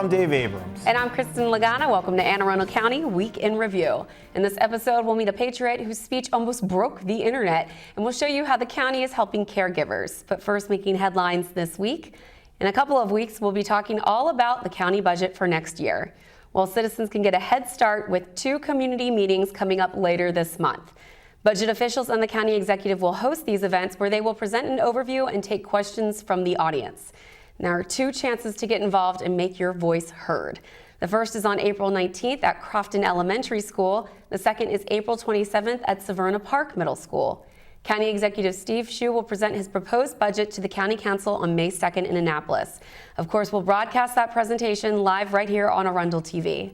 I'm Dave Abrams. And I'm Kristin Lagana. Welcome to Arundel County Week in Review. In this episode, we'll meet a patriot whose speech almost broke the internet, and we'll show you how the county is helping caregivers. But first, making headlines this week. In a couple of weeks, we'll be talking all about the county budget for next year. Well, citizens can get a head start with 2 community meetings coming up later this month. Budget officials and the county executive will host these events where they will present an overview and take questions from the audience. There are 2 chances to get involved and make your voice heard. The first is on April 19th at Crofton Elementary School. The second is April 27th at Severna Park Middle School. County Executive Steve Shue will present his proposed budget to the County Council on May 2nd in Annapolis. Of course, we'll broadcast that presentation live right here on Arundel TV.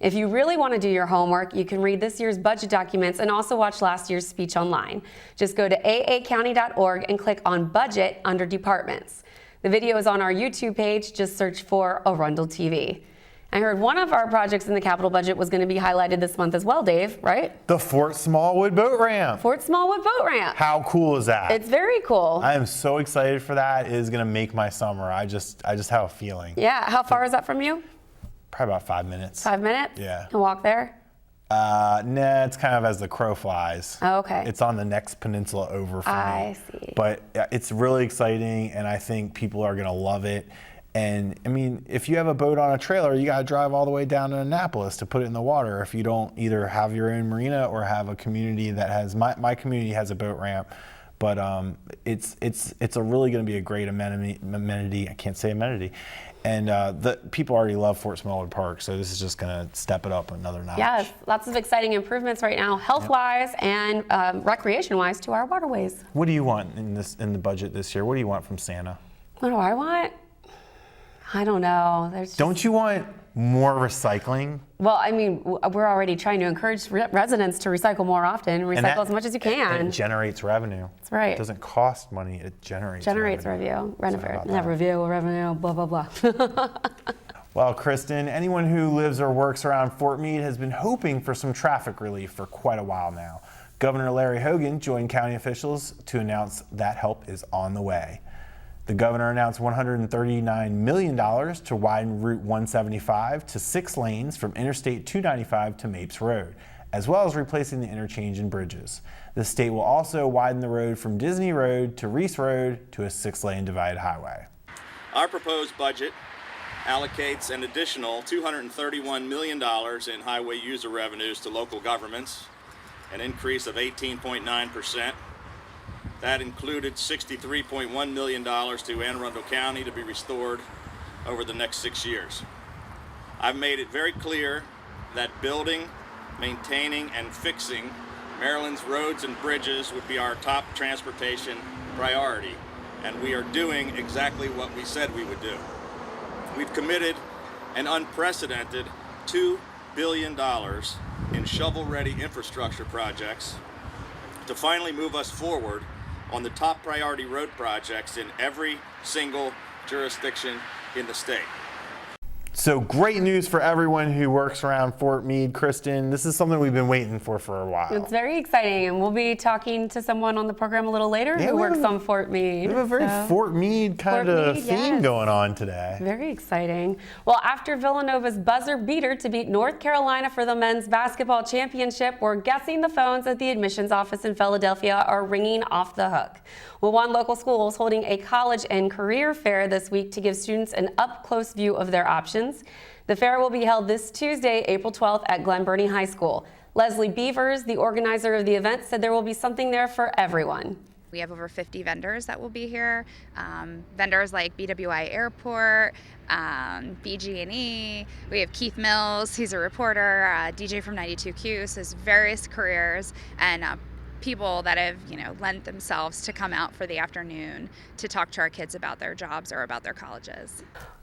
If you really want to do your homework, you can read this year's budget documents and also watch last year's speech online. Just go to aacounty.org and click on Budget under Departments. The video is on our YouTube page. Just search for Arundel TV. I heard one of our projects in the capital budget was going to be highlighted this month as well, Dave, right? The Fort Smallwood boat ramp. Fort Smallwood boat ramp. How cool is that? It's very cool. I am so excited for that. It is going to make my summer. I just have a feeling. Yeah. How far is that from you? Probably about 5 minutes. 5 minutes? Yeah. And walk there? Nah, it's kind of as the crow flies. Oh, okay. It's on the next peninsula over for me. I see. But it's really exciting, and I think people are going to love it. And I mean, if you have a boat on a trailer, you got to drive all the way down to Annapolis to put it in the water. If you don't either have your own marina or have a community that has, my community has a boat ramp. But it's really going to be a great amenity. I can't say amenity. And the people already love Fort Smallwood Park, so this is just going to step it up another notch. Yes, lots of exciting improvements right now, health-wise and recreation-wise to our waterways. What do you want in the budget this year? What do you want from Santa? What do I want? I don't know. Don't you want more recycling? Well, I mean, we're already trying to encourage residents to recycle more often, recycle as much as you can. And it generates revenue. That's right. It doesn't cost money, it generates revenue, blah, blah, blah. Well, Kristin, anyone who lives or works around Fort Meade has been hoping for some traffic relief for quite a while now. Governor Larry Hogan joined county officials to announce that help is on the way. The governor announced $139 million to widen Route 175 to 6 lanes from Interstate 295 to Mapes Road, as well as replacing the interchange and bridges. The state will also widen the road from Disney Road to Reese Road to a 6-lane divided highway. Our proposed budget allocates an additional $231 million in highway user revenues to local governments, an increase of 18.9%. That included $63.1 million to Anne Arundel County to be restored over the next 6 years. I've made it very clear that building, maintaining, and fixing Maryland's roads and bridges would be our top transportation priority, and we are doing exactly what we said we would do. We've committed an unprecedented $2 billion in shovel-ready infrastructure projects to finally move us forward on the top priority road projects in every single jurisdiction in the state. So great news for everyone who works around Fort Meade. Kristin, this is something we've been waiting for a while. It's very exciting, and we'll be talking to someone on the program a little later who works on Fort Meade. We have a very Fort Meade kind of theme going on today. Very exciting. Well, after Villanova's buzzer beater to beat North Carolina for the men's basketball championship, we're guessing the phones at the admissions office in Philadelphia are ringing off the hook. Well, one local school is holding a college and career fair this week to give students an up-close view of their options. The fair will be held this Tuesday, April 12th at Glen Burnie High School. Leslie Beavers, the organizer of the event, said there will be something there for everyone. We have over 50 vendors that will be here. Vendors like BWI Airport, BG&E. We have Keith Mills, he's a reporter, DJ from 92Q, so his various careers, and people that have, lent themselves to come out for the afternoon to talk to our kids about their jobs or about their colleges.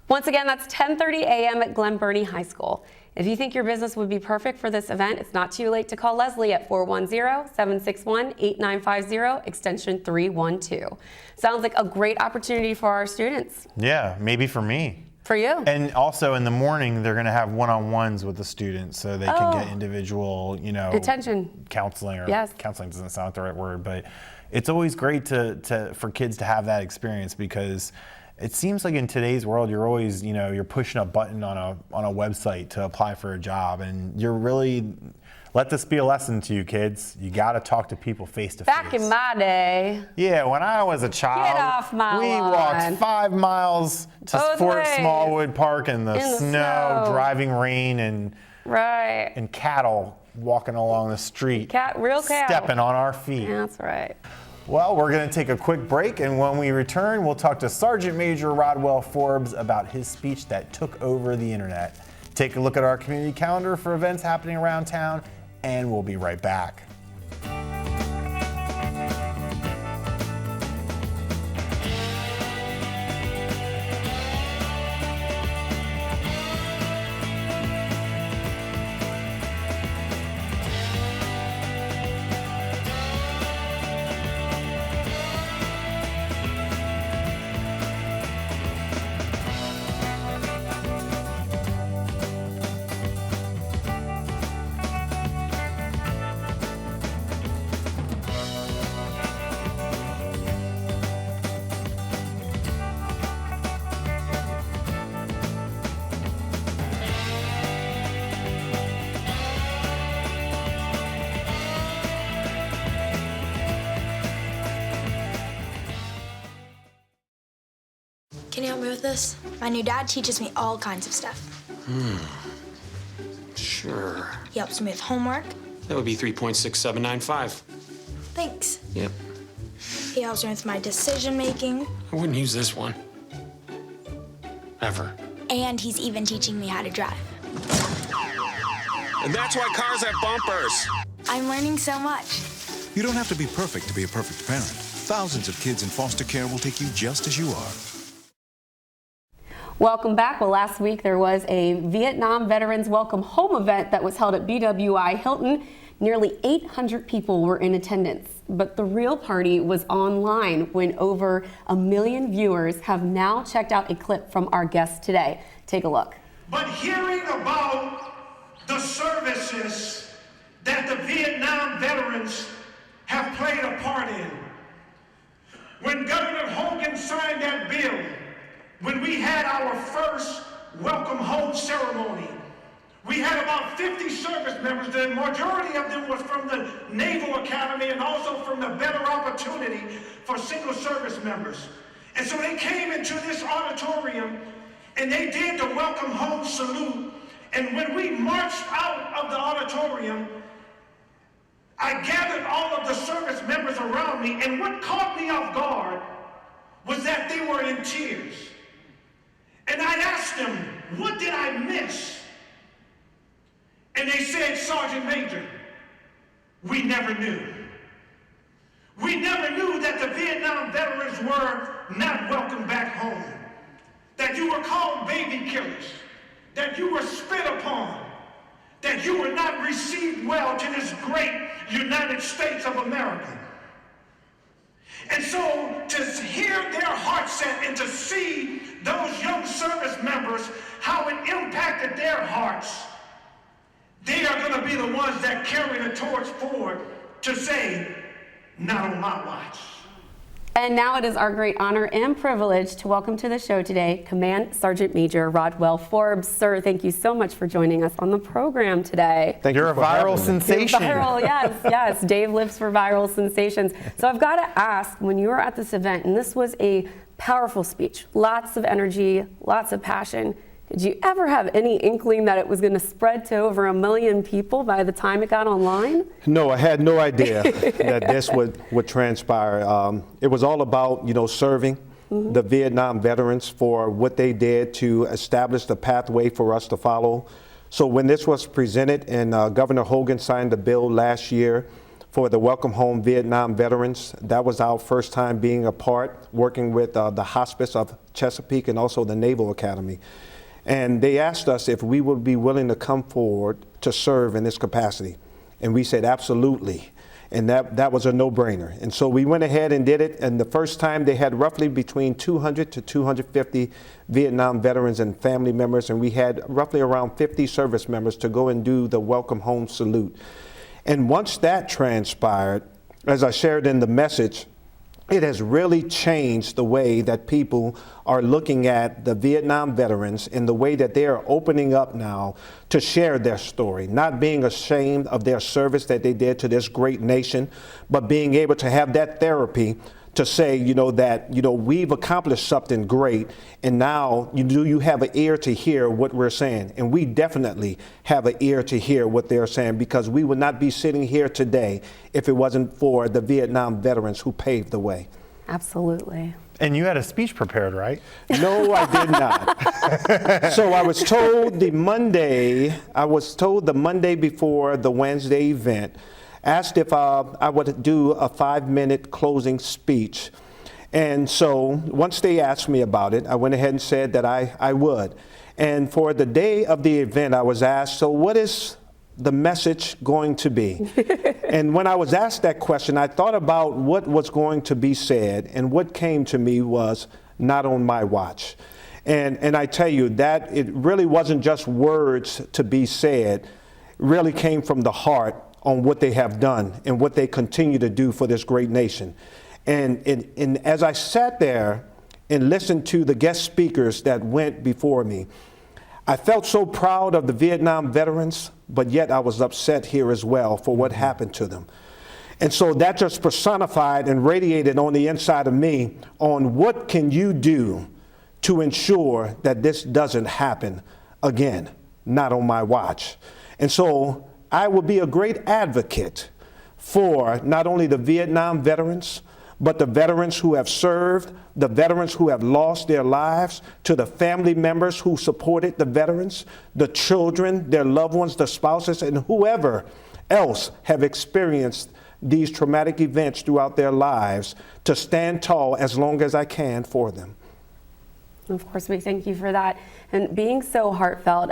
Once again, that's 10:30 a.m. at Glen Burnie High School. If you think your business would be perfect for this event, it's not too late to call Leslie at 410-761-8950, extension 312. Sounds like a great opportunity for our students. Yeah, maybe for me. For you. And also in the morning, they're going to have one-on-ones with the students so they can get individual, attention. Counseling, or counseling doesn't sound like the right word, but it's always great for kids to have that experience because It seems like in today's world, you're always, you're pushing a button on a website to apply for a job, and you're really, let this be a lesson to you kids. You got to talk to people face to face. Back in my day. Yeah, when I was a child, Get off my we lawn. walked 5 miles to Both Fort ways. Smallwood Park in the snow, driving rain, and cattle walking along the street, Real cattle. stepping on our feet. Yeah, that's right. Well, we're going to take a quick break, and when we return, we'll talk to Sergeant Major Rodwell Forbes about his speech that took over the internet. Take a look at our community calendar for events happening around town, and we'll be right back. Can you help me with this? My new dad teaches me all kinds of stuff. Sure. He helps me with homework. That would be 3.6795. Thanks. Yep. He helps me with my decision making. I wouldn't use this one. Ever. And he's even teaching me how to drive. And that's why cars have bumpers. I'm learning so much. You don't have to be perfect to be a perfect parent. Thousands of kids in foster care will take you just as you are. Welcome back. Well, last week there was a Vietnam Veterans Welcome Home event that was held at BWI Hilton. Nearly 800 people were in attendance, but the real party was online when over 1 million viewers have now checked out a clip from our guest today. Take a look. But hearing about the services that the Vietnam veterans have played a part in, when Governor Hogan signed that bill, when we had our first welcome home ceremony, we had about 50 service members. The majority of them was from the Naval Academy and also from the Better Opportunity for Single Service Members. And so they came into this auditorium and they did the welcome home salute. And when we marched out of the auditorium, I gathered all of the service members around me, and what caught me off guard was that they were in tears. And I asked them, what did I miss? And they said, Sergeant Major, we never knew. We never knew that the Vietnam veterans were not welcome back home, that you were called baby killers, that you were spit upon, that you were not received well to this great United States of America. And so to hear their heart set and to see those young service members, how it impacted their hearts, they are going to be the ones that carry the torch forward to say, not on my watch. And now it is our great honor and privilege to welcome to the show today Command Sergeant Major Rodwell Forbes. Sir, thank you so much for joining us on the program today. You're a viral sensation. You're viral, yes, yes. Dave lives for viral sensations. So I've got to ask, when you were at this event, and this was a powerful speech, lots of energy, lots of passion, did you ever have any inkling that it was going to spread to over 1 million people by the time it got online? No, I had no idea that this would transpire. It was all about, serving the Vietnam veterans for what they did to establish the pathway for us to follow. So when this was presented and Governor Hogan signed the bill last year for the Welcome Home Vietnam veterans, that was our first time being a part, working with the Hospice of Chesapeake and also the Naval Academy. And they asked us if we would be willing to come forward to serve in this capacity. And we said, absolutely. And that was a no-brainer. And so we went ahead and did it. And the first time they had roughly between 200 to 250 Vietnam veterans and family members. And we had roughly around 50 service members to go and do the welcome home salute. And once that transpired, as I shared in the message, it has really changed the way that people are looking at the Vietnam veterans and the way that they are opening up now to share their story, not being ashamed of their service that they did to this great nation, but being able to have that therapy to say, that, we've accomplished something great, and now you have an ear to hear what we're saying. And we definitely have an ear to hear what they're saying, because we would not be sitting here today if it wasn't for the Vietnam veterans who paved the way. Absolutely. And you had a speech prepared, right? No, I did not. So I was told the Monday before the Wednesday event, asked if I would do a 5-minute closing speech. And so once they asked me about it, I went ahead and said that I would. And for the day of the event, I was asked, so what is the message going to be? And when I was asked that question, I thought about what was going to be said, and what came to me was, not on my watch. And I tell you that it really wasn't just words to be said, it really came from the heart on what they have done and what they continue to do for this great nation. And as I sat there and listened to the guest speakers that went before me, I felt so proud of the Vietnam veterans, but yet I was upset here as well for what happened to them. And so that just personified and radiated on the inside of me on what can you do to ensure that this doesn't happen again, not on my watch. And so I will be a great advocate for not only the Vietnam veterans, but the veterans who have served, the veterans who have lost their lives, to the family members who supported the veterans, the children, their loved ones, the spouses, and whoever else have experienced these traumatic events throughout their lives, to stand tall as long as I can for them. Of course, we thank you for that. And being so heartfelt,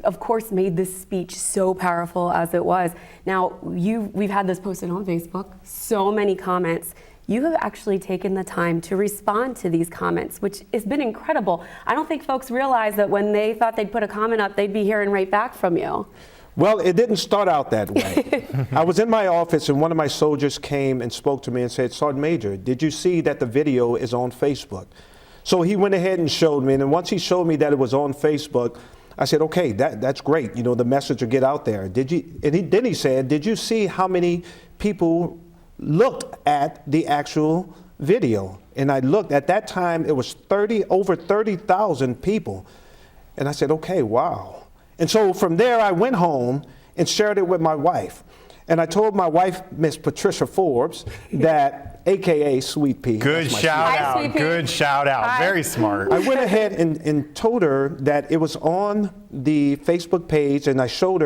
of course, made this speech so powerful as it was. Now, we've had this posted on Facebook, so many comments. You have actually taken the time to respond to these comments, which has been incredible. I don't think folks realize that when they thought they'd put a comment up, they'd be hearing right back from you. Well, it didn't start out that way. I was in my office, and one of my soldiers came and spoke to me and said, "Sergeant Major, did you see that the video is on Facebook?" So he went ahead and showed me, and then once he showed me that it was on Facebook, I said, okay, that's great. The message will get out there. Then he said, did you see how many people looked at the actual video? And I looked, at that time, it was over 30,000 people. And I said, okay, wow. And so from there, I went home and shared it with my wife. And I told my wife, Miss Patricia Forbes, that AKA Sweet Pea. Good shout out. Good shout out. Very smart. I went ahead and told her that it was on the Facebook page, and I showed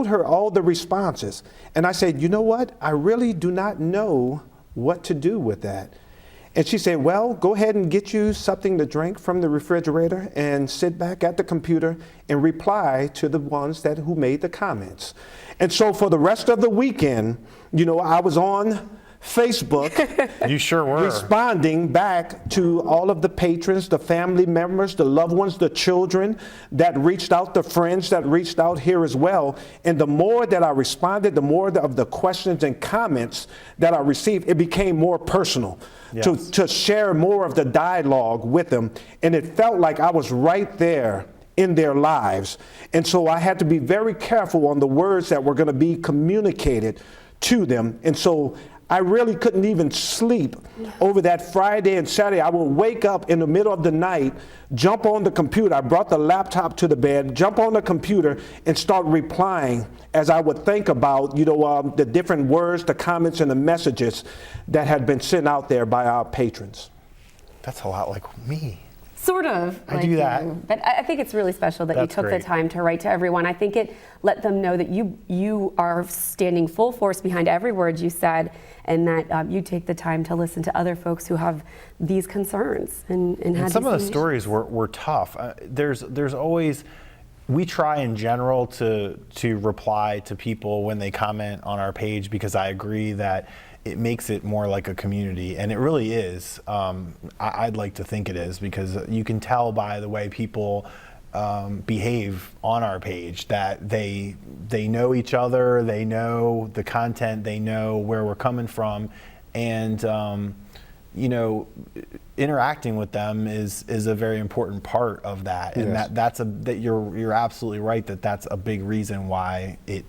her all the responses. And I said, you know what? I really do not know what to do with that. And she said, well, go ahead and get you something to drink from the refrigerator and sit back at the computer and reply to the ones who made the comments. And so for the rest of the weekend, I was on Facebook. You sure were. Responding back to all of the patrons, the family members, the loved ones, the children that reached out, the friends that reached out here as well. And the more that I responded, the more of the questions and comments that I received, it became more personal. Yes. To share more of the dialogue with them. And it felt like I was right there in their lives. And so I had to be very careful on the words that were going to be communicated to them. And so I really couldn't even sleep over that Friday and Saturday. I would wake up in the middle of the night, jump on the computer. I brought the laptop to the bed, jump on the computer, and start replying as I would think about, the different words, the comments, and the messages that had been sent out there by our patrons. That's a lot like me. Sort of. I do that. But I think it's really special that you took great. the time to write to everyone. I think it let them know that you are standing full force behind every word you said, and that you take the time to listen to other folks who have these concerns. And some of the stories were tough. There's always, we try in general to reply to people when they comment on our page, because I agree that it makes it more like a community, and it really is. I'd like to think it is, because you can tell by the way people behave on our page that they know each other, they know the content, they know where we're coming from, And you know, interacting with them is a very important part of that, and Yes. that you're absolutely right that that's a big reason why it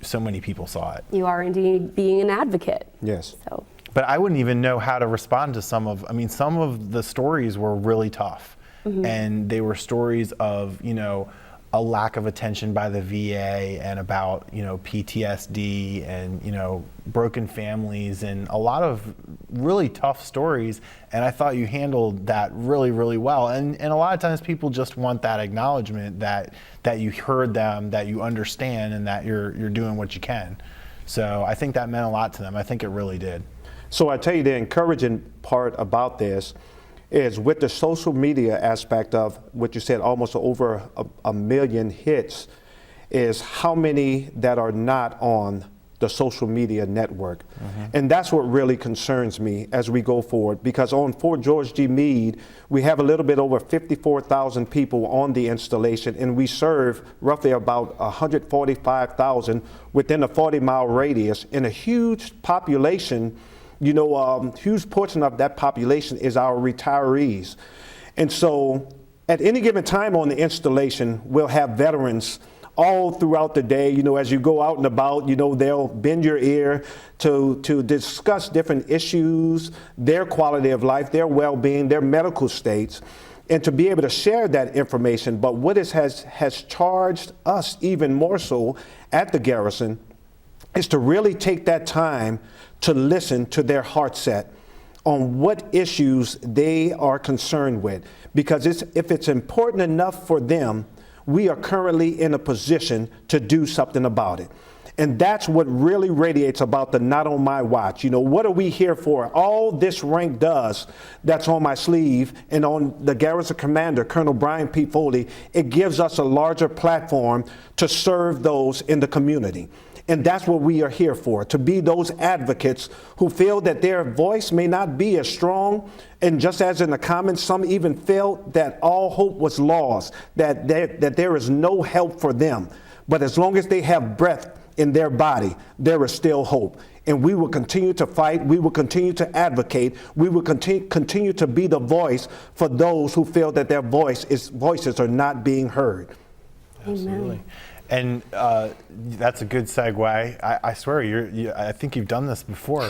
so many people saw it. You are indeed being an advocate. Yes. So. But I wouldn't even know how to respond to some of the stories were really tough, and they were stories of, you know, a lack of attention by the VA and about, you know, PTSD and, you know, broken families and a lot of really tough stories. And I thought you handled that really, really well. And a lot of times people just want that acknowledgement that you heard them, that you understand, and that you're doing what you can. So I think that meant a lot to them. I think it really did. So I tell you, the encouraging part about this is with the social media aspect of what you said, almost over a million hits, is how many that are not on the social media network. And that's what really concerns me as we go forward, because on Fort George G. Meade, we have a little bit over 54,000 people on the installation, and we serve roughly about 145,000 within a 40-mile radius, in a huge population. You know, a huge portion of that population is our retirees. And so at any given time on the installation, we'll have veterans all throughout the day. You know, as you go out and about, you know, they'll bend your ear to discuss different issues, their quality of life, their well-being, their medical states, and to be able to share that information. But what has charged us even more so at the Garrison is to really take that time to listen to their heart set on what issues they are concerned with. Because if it's important enough for them, we are currently in a position to do something about it. And that's what really radiates about the Not On My Watch. You know, what are we here for? All this rank does that's on my sleeve and on the Garrison Commander, Colonel Brian P. Foley, it gives us a larger platform to serve those in the community. And that's what we are here for, to be those advocates who feel that their voice may not be as strong. And just as in the comments, some even felt that all hope was lost, that there is no help for them. But as long as they have breath in their body, there is still hope. And we will continue to fight. We will continue to advocate. We will continue to be the voice for those who feel that their voices are not being heard. Absolutely. And that's a good segue. I swear, I think you've done this before.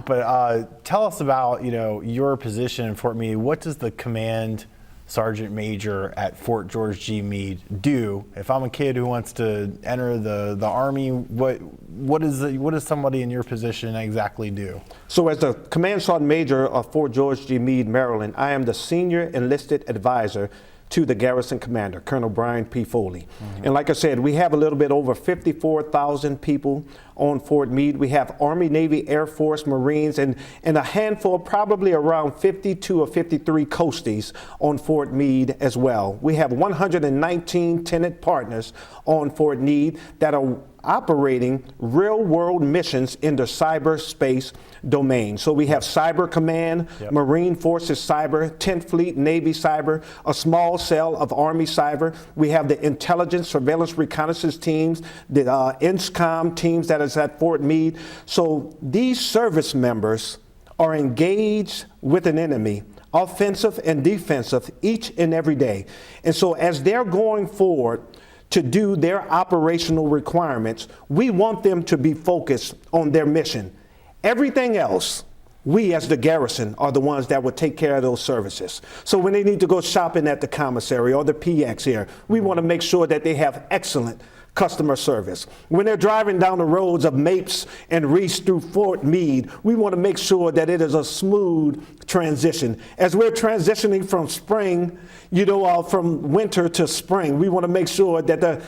But tell us about, you know, your position in Fort Meade. What does the Command Sergeant Major at Fort George G. Meade do? If I'm a kid who wants to enter the Army, what does somebody in your position exactly do? So as the Command Sergeant Major of Fort George G. Meade, Maryland, I am the Senior Enlisted Advisor to the Garrison Commander, Colonel Brian P. Foley. And like I said, we have a little bit over 54,000 people on Fort Meade. We have Army, Navy, Air Force, Marines, and a handful, probably around 52 or 53 coasties on Fort Meade as well. We have 119 tenant partners on Fort Meade that are operating real-world missions in the cyberspace domain. So we have Cyber Command, Marine Forces Cyber, 10th Fleet Navy Cyber, a small cell of Army Cyber. We have the intelligence, surveillance, reconnaissance teams, the INSCOM teams that is at Fort Meade. So these service members are engaged with an enemy, offensive and defensive, each and every day. And so as they're going forward to do their operational requirements, we want them to be focused on their mission. Everything else, we as the Garrison are the ones that will take care of those services. So when they need to go shopping at the commissary or the PX here, we want to make sure that they have excellent customer service. When they're driving down the roads of Mapes and Reese through Fort Meade, we want to make sure that it is a smooth transition. As we're transitioning from spring, you know, from winter to spring, we want to make sure that the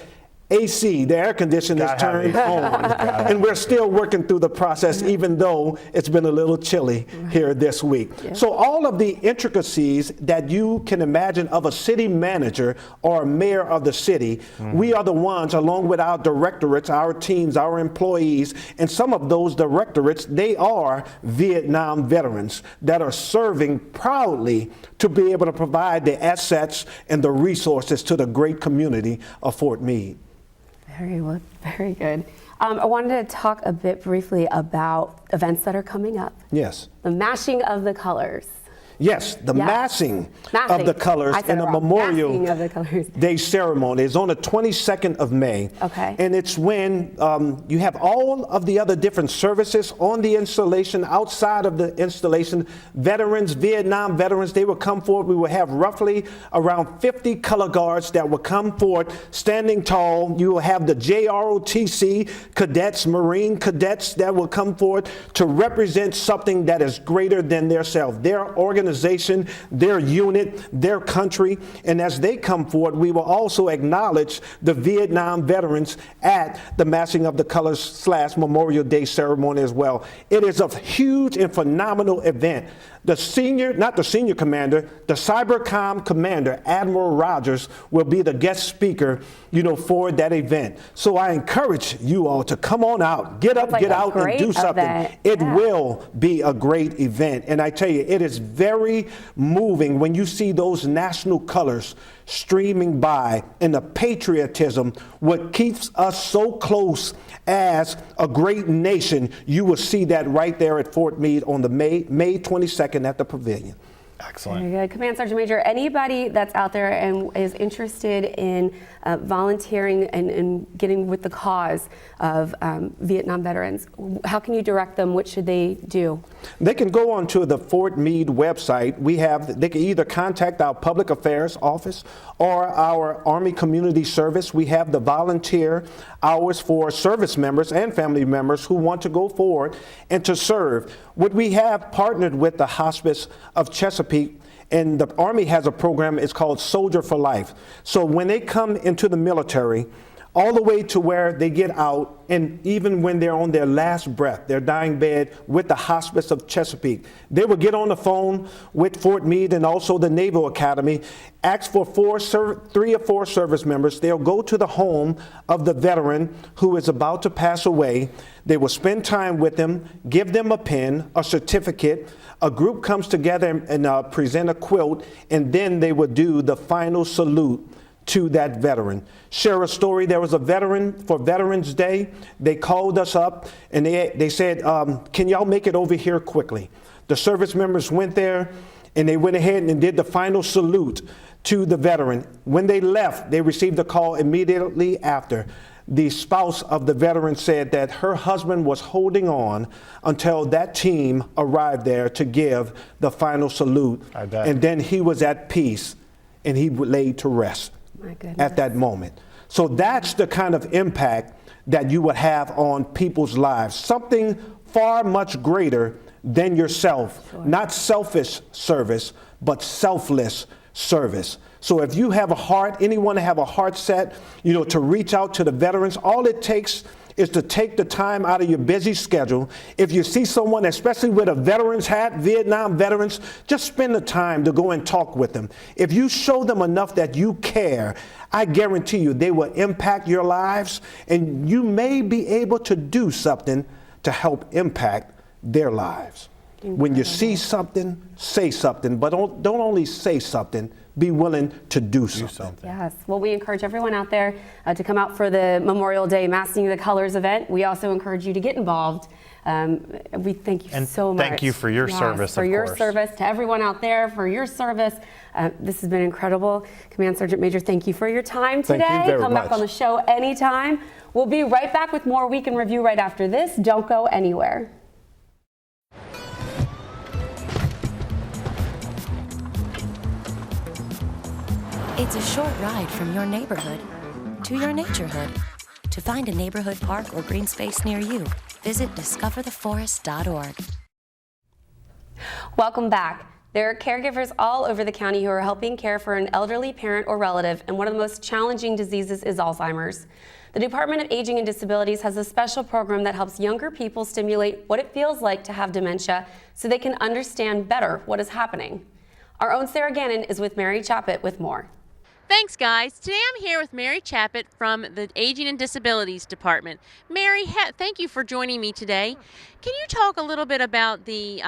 AC, the air conditioner is turned on. And we're still working through the process, even though it's been a little chilly here this week. So all of the intricacies that you can imagine of a city manager or a mayor of the city, we are the ones, along with our directorates, our teams, our employees, and some of those directorates, they are Vietnam veterans that are serving proudly to be able to provide the assets and the resources to the great community of Fort Meade. Very well, very good. I wanted to talk a bit briefly about events that are coming up. Yes. The mashing of the colors. Yes, the massing of the colors in the Memorial of the colors. Day ceremony is on the 22nd of May. Okay. And it's when you have all of the other different services on the installation, outside of the installation. Veterans, Vietnam veterans, they will come forward. We will have roughly around 50 color guards that will come forward standing tall. You will have the JROTC cadets, Marine cadets that will come forward to represent something that is greater than themselves, their organization, their unit, their country. And as they come forward, we will also acknowledge the Vietnam veterans at the Massing of the Colors / Memorial Day ceremony as well. It is a huge and phenomenal event. The senior, not the senior commander, the Cybercom commander, Admiral Rogers, will be the guest speaker, for that event. So I encourage you all to come on out, get up, get out, and do something. It will be a great event. And I tell you, it is very moving when you see those national colors streaming by, and the patriotism, what keeps us so close as a great nation. You will see that right there at Fort Meade on the May 22nd at the Pavilion. Excellent. Very good. Command Sergeant Major, anybody that's out there and is interested in volunteering and getting with the cause of Vietnam veterans, how can you direct them? What should they do? They can go onto the Fort Meade website. They can either contact our Public Affairs Office or our Army Community Service. We have the volunteer hours for service members and family members who want to go forward and to serve. What we have partnered with the Hospice of Chesapeake, and the Army has a program, it's called Soldier for Life. So when they come into the military, all the way to where they get out, and even when they're on their last breath, their dying bed, with the Hospice of Chesapeake, they will get on the phone with Fort Meade and also the Naval Academy, ask for 3 or 4 service members. They'll go to the home of the veteran who is about to pass away. They will spend time with them, give them a pen, a certificate. A group comes together and present a quilt, and then they will do the final salute to that veteran. Share a story. There was a veteran for Veterans Day. They called us up and they said, can y'all make it over here quickly? The service members went there and they went ahead and did the final salute to the veteran. When they left, they received a call immediately after. The spouse of the veteran said that her husband was holding on until that team arrived there to give the final salute. I bet. And then he was at peace and he laid to rest at that moment. So that's the kind of impact that you would have on people's lives. Something far much greater than yourself. Sure. Not selfish service, but selfless service. So if you have a heart, anyone have a heart set, to reach out to the veterans, all it takes is to take the time out of your busy schedule. If you see someone, especially with a veteran's hat, Vietnam veterans, just spend the time to go and talk with them. If you show them enough that you care, I guarantee you they will impact your lives, and you may be able to do something to help impact their lives. Incredible. When you see something, say something, but don't only say something, be willing to do something. Yes. Well, we encourage everyone out there to come out for the Memorial Day Massing the Colors event. We also encourage you to get involved. We thank you so much. Thank you for your service, for your service, to everyone out there, for your service. This has been incredible. Command Sergeant Major, thank you for your time today. Thank you very Come much. back on the show anytime. We'll be right back with more Week in Review right after this. Don't go anywhere. It's a short ride from your neighborhood to your naturehood. To find a neighborhood park or green space near you, visit discovertheforest.org. Welcome back. There are caregivers all over the county who are helping care for an elderly parent or relative, and one of the most challenging diseases is Alzheimer's. The Department of Aging and Disabilities has a special program that helps younger people stimulate what it feels like to have dementia so they can understand better what is happening. Our own Sara Gannon is with Mary Chaput with more. Thanks, guys. Today I'm here with Mary Chaput from the Aging and Disabilities Department. Mary, thank you for joining me today. Can you talk a little bit about the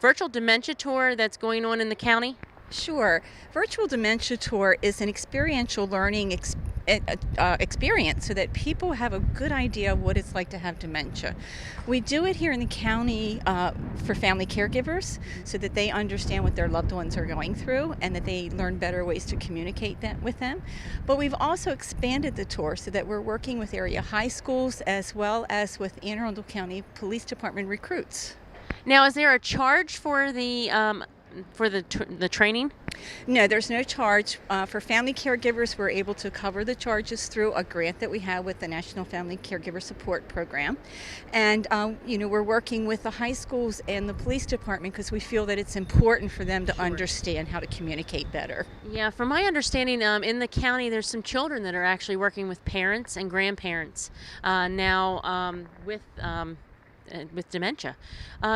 virtual dementia tour that's going on in the county? Sure. Virtual Dementia Tour is an experiential learning experience so that people have a good idea of what it's like to have dementia. We do it here in the county for family caregivers so that they understand what their loved ones are going through and that they learn better ways to communicate that with them. But we've also expanded the tour so that we're working with area high schools as well as with Arundel County Police Department recruits. Now, is there a charge for the training? No, there's no charge. For family caregivers, we're able to cover the charges through a grant that we have with the National Family Caregiver Support Program. And, we're working with the high schools and the police department because we feel that it's important for them to understand how to communicate better. Yeah, from my understanding, in the county, there's some children that are actually working with parents and grandparents now with dementia.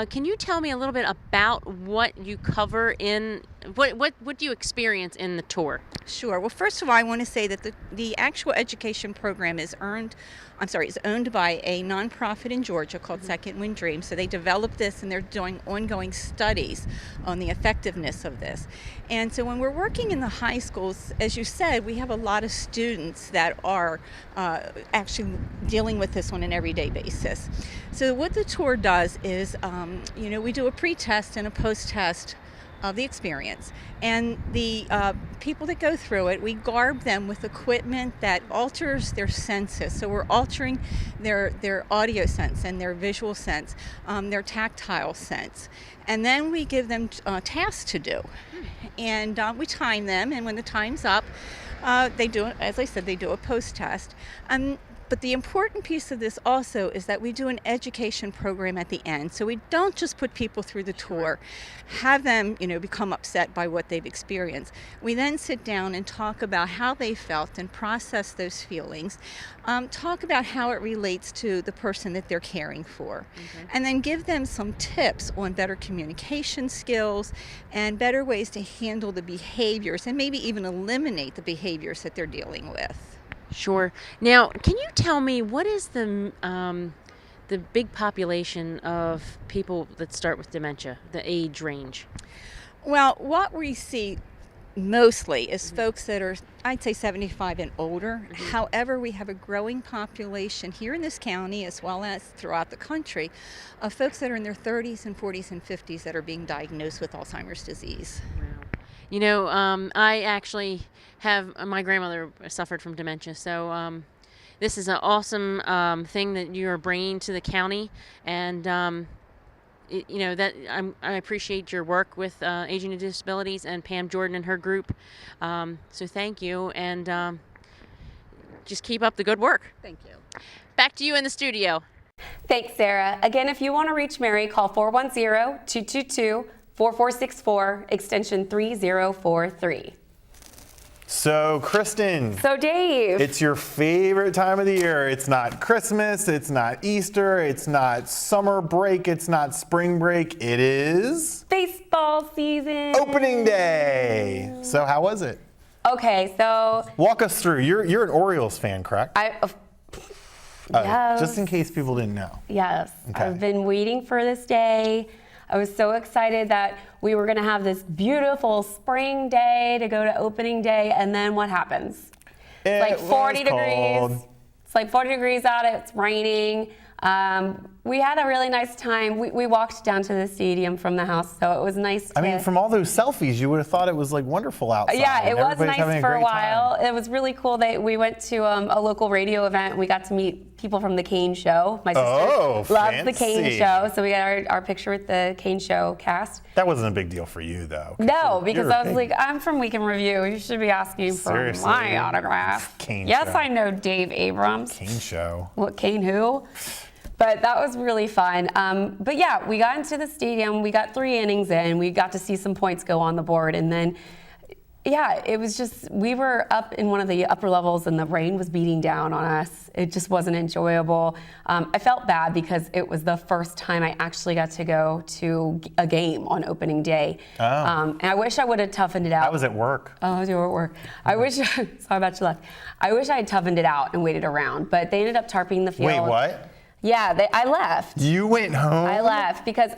Can you tell me a little bit about what you cover in, what do you experience in the tour? Sure. Well, first of all, I want to say that the actual education program is owned by a nonprofit in Georgia called Second Wind Dream. So they developed this and they're doing ongoing studies on the effectiveness of this. And so when we're working in the high schools, as you said, we have a lot of students that are actually dealing with this on an everyday basis. So what the tour does is, we do a pre-test and a post-test of the experience, and the people that go through it, we garb them with equipment that alters their senses. So we're altering their audio sense and their visual sense, their tactile sense, and then we give them tasks to do, and we time them. And when the time's up, they do, as I said, they do a post-test. But the important piece of this also is that we do an education program at the end. So we don't just put people through the tour, have them, become upset by what they've experienced. We then sit down and talk about how they felt and process those feelings, talk about how it relates to the person that they're caring for, and then give them some tips on better communication skills and better ways to handle the behaviors and maybe even eliminate the behaviors that they're dealing with. Sure. Now, can you tell me what is the big population of people that start with dementia, the age range? Well, what we see mostly is folks that are, I'd say, 75 and older. However, we have a growing population here in this county as well as throughout the country of folks that are in their 30s and 40s and 50s that are being diagnosed with Alzheimer's disease. Wow. I actually have, my grandmother suffered from dementia, so this is an awesome thing that you are bringing to the county, and I appreciate your work with Aging and Disabilities and Pam Jordan and her group. So thank you, and just keep up the good work. Thank you. Back to you in the studio. Thanks, Sarah. Again, if you want to reach Mary, call 410-222-4464, extension 3043. So, Kristin. So, Dave. It's your favorite time of the year. It's not Christmas, it's not Easter, it's not summer break, it's not spring break. It is baseball season. Opening day. So, how was it? Okay, so walk us through. You're an Orioles fan, correct? Yes. Just in case people didn't know. Yes. Okay. I've been waiting for this day. I was so excited that we were going to have this beautiful spring day to go to opening day, and then what happens? It's like 40 degrees. It's like 40 degrees out. It's raining. We had a really nice time. We walked down to the stadium from the house, so it was nice. I mean, from all those selfies, you would have thought it was like wonderful outside. Yeah, it was nice for a while. Time. It was really cool that we went to a local radio event. And we got to meet people from the Kane Show. My sister loves the Kane Show, so we got our picture with the Kane Show cast. That wasn't a big deal for you, though. No, because I was like, I'm from Week in Review. You should be asking for my autograph. Kane yes, Show. I know Dave Abrams. Kane Show. What, Kane who? But that was really fun. But yeah, we got into the stadium. We got 3 innings in. We got to see some points go on the board. And then, yeah, it was just, we were up in one of the upper levels and the rain was beating down on us. It just wasn't enjoyable. I felt bad because it was the first time I actually got to go to a game on opening day. And I wish I would have toughened it out. I was at work. Oh, you were at work. I wish, sorry about your luck. I wish I had toughened it out and waited around, but they ended up tarping the field. Wait, what? Yeah, I left. You went home? I left because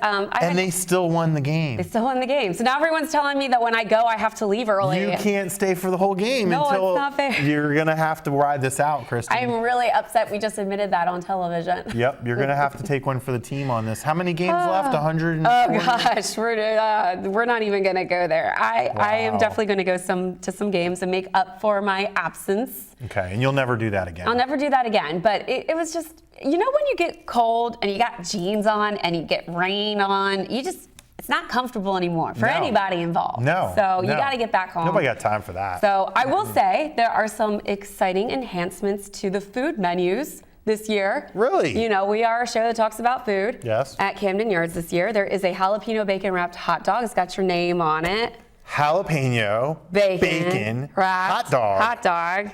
they still won the game. They still won the game. So now everyone's telling me that when I go, I have to leave early. You can't stay for the whole game until it's not fair. You're going to have to ride this out, Kristin. I'm really upset we just admitted that on television. Yep, you're going to have to take one for the team on this. How many games left? 140? Oh, gosh. We're not even going to go there. I am definitely going to go to some games and make up for my absence. Okay, and you'll never do that again. I'll never do that again. But it was just, when you get cold and you got jeans on and you get rain on, it's not comfortable anymore for anybody involved. No. So you got to get back home. Nobody got time for that. So I will say there are some exciting enhancements to the food menus this year. Really? We are a show that talks about food. Yes. At Camden Yards this year. There is a jalapeno bacon wrapped hot dog. It's got your name on it. Jalapeno bacon wrapped hot dog.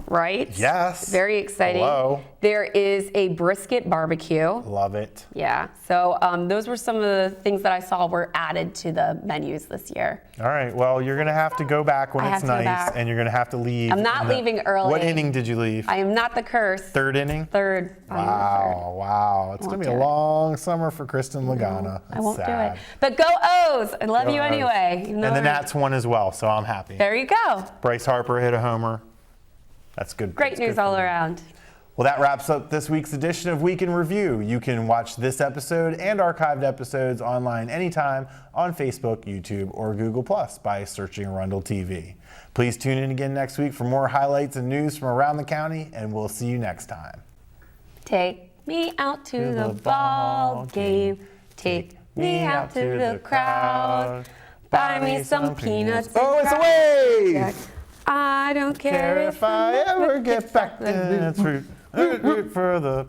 Right? Yes. Very exciting. Hello. There is a brisket barbecue. Love it. Yeah. So those were some of the things that I saw were added to the menus this year. All right. Well, you're going to have to go back when it's nice, and you're going to have to leave. I'm not leaving early. What inning did you leave? I am not the curse. Third inning? Third. Wow. It's going to be a long summer for Kristin Lagana. I won't do it. But go O's. I love you anyway. And the Nats won as well, so I'm happy. There you go. Bryce Harper hit a homer. That's good. Great news all around. Well, that wraps up this week's edition of Week in Review. You can watch this episode and archived episodes online anytime on Facebook, YouTube, or Google Plus by searching Arundel TV. Please tune in again next week for more highlights and news from around the county, and we'll see you next time. Take me out to the ball game. Take me out to the crowd. Buy me some peanuts. Oh, it's a wave! I don't care if I ever get back. That's root for the...